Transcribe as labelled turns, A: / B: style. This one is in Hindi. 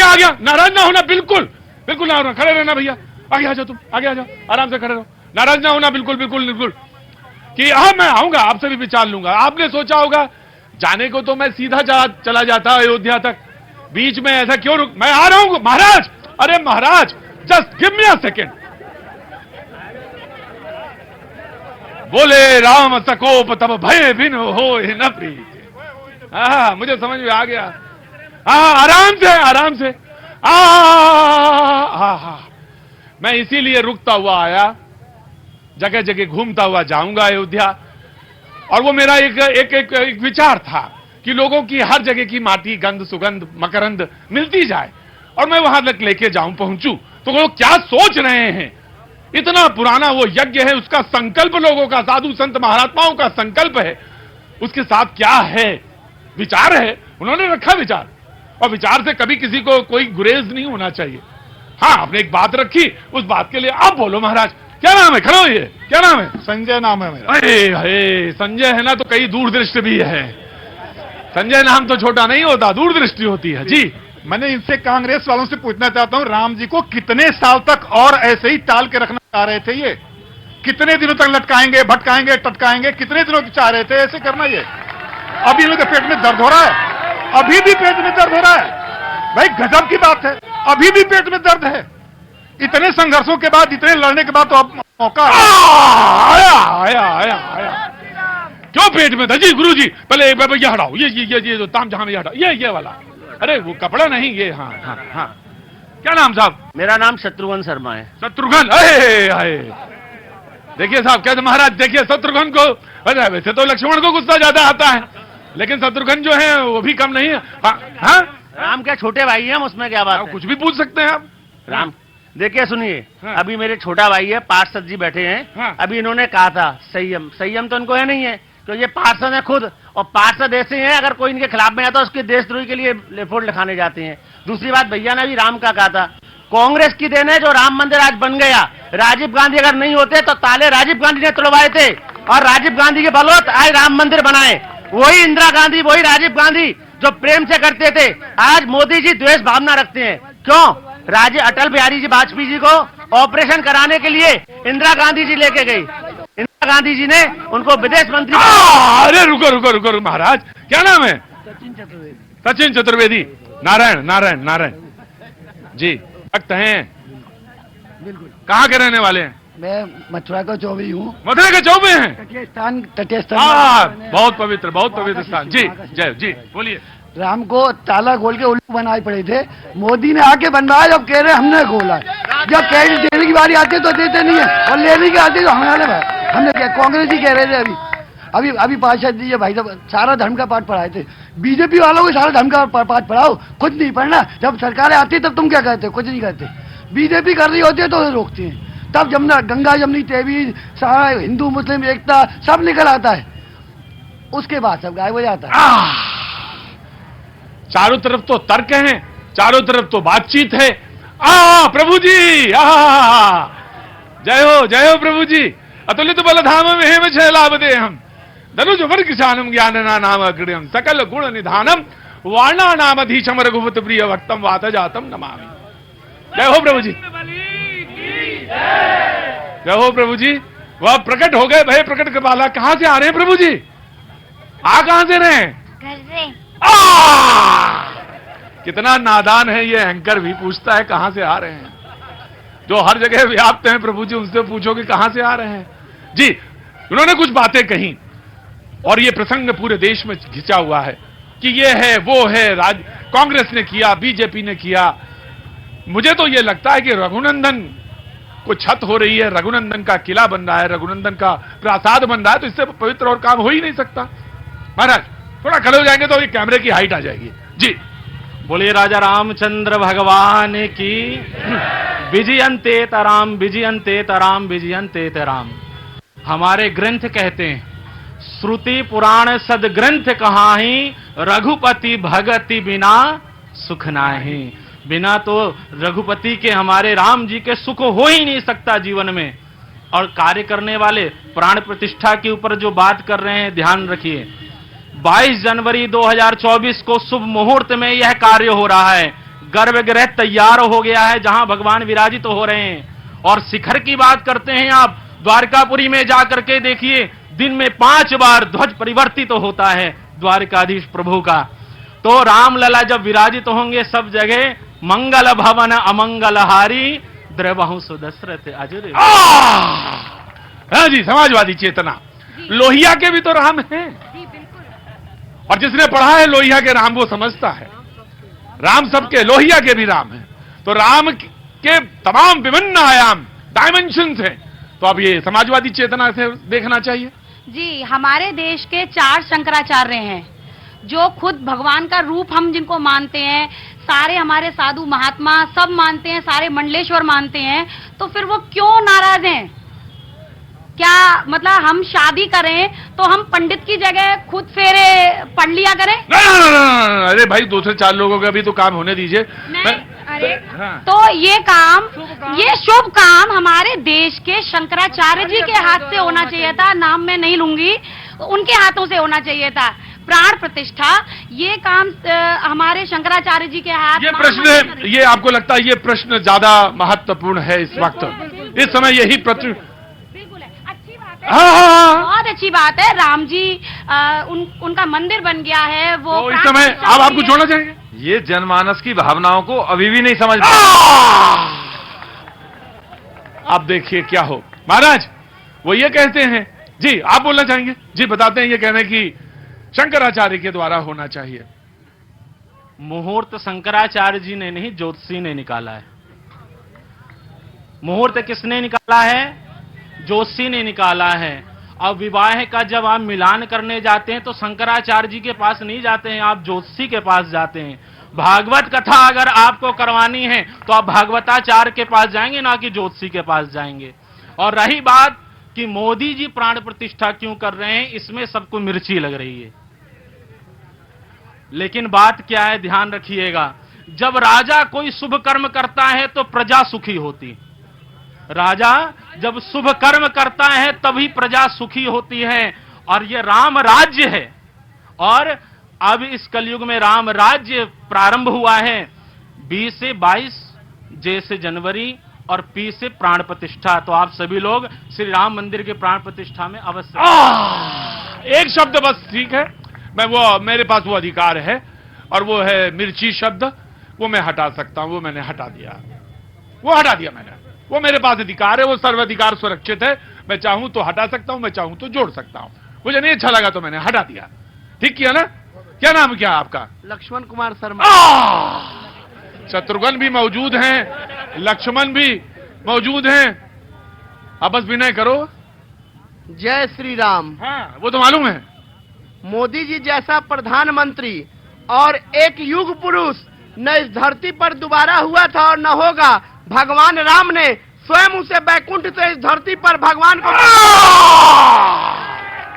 A: आ गया, नाराज ना होना, बिल्कुल बिल्कुल ना होना, खड़े रहना भैया, आगे आ जाओ, तुम आगे आ जाओ, आराम से खड़े रहो, नाराज ना होना, बिल्कुल बिल्कुल बिल्कुल, कि हाँ मैं आऊंगा, आपसे भी विचार लूंगा। आपने सोचा होगा जाने को तो मैं सीधा चला जाता अयोध्या तक, बीच में ऐसा क्यों रुक, मैं आ रहा हूं महाराज, अरे महाराज just give me a second. बोले राम सकोप तब भय बिन हो न प्रीत। हाँ मुझे समझ में आ गया। हाँ आराम से मैं इसीलिए रुकता हुआ आया, जगह जगह घूमता हुआ जाऊंगा अयोध्या। और वो मेरा एक विचार था कि लोगों की हर जगह की माटी, गंध, सुगंध, मकरंद मिलती जाए और मैं वहां तक लेके जाऊं, पहुंचूं। तो लोग क्या सोच रहे हैं, इतना पुराना वो यज्ञ है, उसका संकल्प लोगों का, साधु संत महात्माओं का संकल्प है, उसके साथ क्या है, विचार है, उन्होंने रखा विचार, और विचार से कभी किसी को कोई गुरेज नहीं होना चाहिए। हाँ आपने एक बात रखी, उस बात के लिए आप बोलो महाराज, क्या नाम है, खड़ो, ये क्या नाम है?
B: संजय नाम है मेरा।
A: अरे संजय है ना, तो कई दूरदृष्टि भी है, संजय नाम तो छोटा नहीं होता, दूरदृष्टि होती है। जी
B: मैंने इनसे कांग्रेस वालों से पूछना चाहता हूं, राम जी को कितने साल तक और ऐसे ही टाल के रखना चाह रहे थे? ये कितने दिनों तक लटकाएंगे, भटकाएंगे, टटकाएंगे, कितने दिनों की चाह रहे थे ऐसे करना? ये अभी इन लोग के पेट में दर्द हो रहा है, अभी भी पेट में दर्द हो रहा है। भाई गजब की बात है, अभी भी पेट में दर्द है। इतने संघर्षों के बाद, इतने लड़ने के बाद तो अब मौका
A: आया क्यों पेट में था? जी गुरु जी पहले ये हटाओ, ये जो ताम जहां में हटाओ, ये वाला, अरे वो कपड़ा नहीं, ये हाँ हाँ हाँ। क्या नाम साहब?
C: मेरा नाम शत्रुघ्न शर्मा है।
A: शत्रुघ्न, अरे देखिए साहब, कैसे महाराज, देखिए शत्रुघ्न को, अरे वैसे तो लक्ष्मण को गुस्सा ज्यादा आता है, लेकिन शत्रुघ्न जो है वो भी कम नहीं है। हाँ
C: राम क्या छोटे भाई हैं, उसमें क्या बात है?
A: कुछ भी पूछ सकते हैं आप।
C: राम देखिए सुनिए,
A: हाँ।
C: अभी मेरे छोटा भाई है, पार्षद जी बैठे हैं।
A: हाँ।
C: अभी इन्होंने कहा था संयम, संयम तो इनको है नहीं है, तो ये पार्षद है खुद, और पार्षद ऐसे हैं अगर कोई इनके खिलाफ में आता है उसके देशद्रोही के लिए रिपोर्ट लिखाने जाते हैं। दूसरी बात, भैया ने भी राम का कहा था, कांग्रेस की देन है जो राम मंदिर आज बन गया। राजीव गांधी अगर नहीं होते तो ताले राजीव गांधी ने तुड़वाए थे, और राजीव गांधी के बलवत आज राम मंदिर बनाए। वही इंदिरा गांधी, वही राजीव गांधी जो प्रेम से करते थे, आज मोदी जी द्वेष भावना रखते हैं। क्यों? अटल बिहारी जी वाजपेयी जी को ऑपरेशन कराने के लिए इंदिरा गांधी जी लेके गई, इंदिरा गांधी जी ने उनको विदेश मंत्री।
A: अरे रुको महाराज, क्या नाम है? सचिन चतुर्वेदी। नारायण जी, भक्त हैं, बिल्कुल। कहाँ के रहने वाले हैं?
D: मैं मथुरा का चौबे हूँ।
A: मथुरा के चौबे हैं?
D: तटीय स्थान,
A: बहुत पवित्र स्थान। जी जय जी, बोलिए।
D: राम को ताला खोल के उल्लू बनाए पड़े थे, मोदी ने आके बनवाया, जब कह रहे हमने खोला। जब कैश देने की बारी आती है तो देते नहीं है, और लेने की आती है तो हमने क्या, कांग्रेस ही कह रहे थे। अभी पार्षद जी भाई साहब सारा धर्म का पाठ पढ़ाए थे, बीजेपी वालों को सारा धर्म का पाठ पढ़ाओ, खुद नहीं पढ़ना। जब सरकारें आती है तब तुम क्या कहते हो? कुछ नहीं कहते। बीजेपी कर रही होती है तो रोकते हैं, तब जमुना, गंगा जमनी तहवीज, सारा हिंदू मुस्लिम एकता सब निकल आता है, उसके बाद सब गायब हो जाता है।
A: चारों तरफ तो तर्क हैं, चारों तरफ तो बातचीत है। प्रभु जी, जय हो प्रभु जी। अतुलित बलधाम में छैलाभ दे हम, धनुज वर्गशानम ज्ञानना नाम अग्रयम, सकल गुण निधानम, वाणा नाम अधीशम रघुपति प्रिय भक्तम वात जातम नमामि। जय हो प्रभु जी, जय हो प्रभु जी। वह प्रकट हो गए, भय प्रकट कृपाला। कहां से आ रहे हैं प्रभु जी? कहां से रहे हैं?
E: घर से।
A: कितना नादान है ये एंकर, भी पूछता है कहां से आ रहे हैं। जो हर जगह व्याप्त हैं प्रभु जी, उनसे पूछो कि कहां से आ रहे हैं। जी, उन्होंने कुछ बातें कही, और ये प्रसंग पूरे देश में खिंचा हुआ है कि ये है वो है, कांग्रेस ने किया, बीजेपी ने किया। मुझे तो ये लगता है कि रघुनंदन को छत हो रही है, रघुनंदन का किला बन रहा है, रघुनंदन का प्रासाद बन रहा है, तो इससे पवित्र और काम हो ही नहीं सकता। महाराज थोड़ा खड़े हो जाएंगे तो ये कैमरे की हाइट आ जाएगी। जी
C: बोलिए राजा रामचंद्र भगवान की। विजयन्ते तराम, विजयन्ते तराम, विजयन्ते तराम। हमारे ग्रंथ कहते हैं, श्रुति पुराण सदग्रंथ कहाही, रघुपति भगति बिना सुख नाही। बिना तो रघुपति के, हमारे राम जी के सुख हो ही नहीं सकता जीवन में। और कार्य करने वाले प्राण प्रतिष्ठा के ऊपर जो बात कर रहे हैं, ध्यान रखिए, 22 जनवरी 2024 को शुभ मुहूर्त में यह कार्य हो रहा है। गर्भगृह तैयार हो गया है जहां भगवान विराजित तो हो रहे हैं। और शिखर की बात करते हैं आप, द्वारकापुरी में जाकर के देखिए, दिन में 5 बार ध्वज परिवर्तित तो होता है द्वारकाधीश प्रभु का। तो रामलला जब विराजित होंगे सब जगह, मंगल भवन अमंगलहारी द्रवहु सुदशरथ अजर।
A: हाँ जी, समाजवादी चेतना। लोहिया के भी तो राम हैं, और जिसने पढ़ा है लोहिया के राम वो समझता है राम सबके, लोहिया के भी राम हैं। तो राम के तमाम विभिन्न आयाम, डायमेंशंस हैं। तो अब ये समाजवादी चेतना से देखना चाहिए।
E: जी, हमारे देश के 4 शंकराचार्य हैं जो खुद भगवान का रूप हम जिनको मानते हैं, सारे हमारे साधु महात्मा सब मानते हैं, सारे मंडलेश्वर मानते हैं। तो फिर वो क्यों नाराज हैं? क्या मतलब हम शादी करें तो हम पंडित की जगह खुद फेरे पढ़ लिया करें?
A: नहीं, अरे भाई 2 से 4 लोगों का भी तो काम होने दीजिए।
E: अरे तो ये काम, ये शुभ काम हमारे देश के शंकराचार्य जी के हाथ से होना चाहिए था। नाम मैं नहीं लूंगी, उनके हाथों से होना चाहिए था। प्राण प्रतिष्ठा ये काम हमारे शंकराचार्य जी के हाथ।
A: ये प्रश्न, ये आपको लगता है ये प्रश्न ज्यादा महत्वपूर्ण है इस वक्त, इस समय यही प्रश्न? हाँ,
E: बहुत अच्छी बात है। राम जी उनका मंदिर बन गया है वो
A: तो इस समय आप आपको जोड़ना चाहेंगे?
F: ये जनमानस की भावनाओं को अभी भी नहीं समझ।
A: अब देखिए क्या हो महाराज, वो ये कहते हैं जी, आप बोलना चाहेंगे जी? बताते हैं, ये कहने की शंकराचार्य के द्वारा होना चाहिए।
C: मुहूर्त शंकराचार्य जी ने नहीं, ज्योतिषी ने निकाला है। मुहूर्त किसने निकाला है? ज्योतिषी ने निकाला है। अब विवाह का जब आप मिलान करने जाते हैं तो शंकराचार्य जी के पास नहीं जाते हैं, आप ज्योतिषी के पास जाते हैं। भागवत कथा अगर आपको करवानी है तो आप भागवताचार्य के पास जाएंगे, ना कि ज्योतिषी के पास जाएंगे। और रही बात कि मोदी जी प्राण प्रतिष्ठा क्यों कर रहे हैं, इसमें सबको मिर्ची लग रही है। लेकिन बात क्या है, ध्यान रखिएगा, जब राजा कोई शुभ कर्म करता है तो प्रजा सुखी होती। राजा जब शुभ कर्म करता है तभी प्रजा सुखी होती है। और ये राम राज्य है, और अब इस कलयुग में राम राज्य प्रारंभ हुआ है। 20 से 22 जे से जनवरी और पी से प्राण प्रतिष्ठा। तो आप सभी लोग श्री राम मंदिर के प्राण प्रतिष्ठा में अवश्य।
A: एक शब्द बस ठीक है, मैं वो, मेरे पास वो अधिकार है, और वो है मिर्ची शब्द। वो मैं हटा सकता हूं, वो मैंने हटा दिया, वो हटा दिया मैंने। वो मेरे पास अधिकार है, वो सर्वाधिकार सुरक्षित है। मैं चाहूं तो हटा सकता हूं, मैं चाहूं तो जोड़ सकता हूं। मुझे नहीं अच्छा लगा तो मैंने हटा दिया। ठीक किया ना? क्या नाम क्या आपका?
D: लक्ष्मण कुमार शर्मा।
A: शत्रुघ्न भी मौजूद हैं, लक्ष्मण भी मौजूद हैं। अब बस विनय करो।
G: जय श्री राम।
A: हाँ, वो तो मालूम है।
G: मोदी जी जैसा प्रधानमंत्री और एक युग पुरुष न इस धरती पर दोबारा हुआ था और न होगा। भगवान राम ने स्वयं उसे बैकुंठ से इस धरती पर भगवान को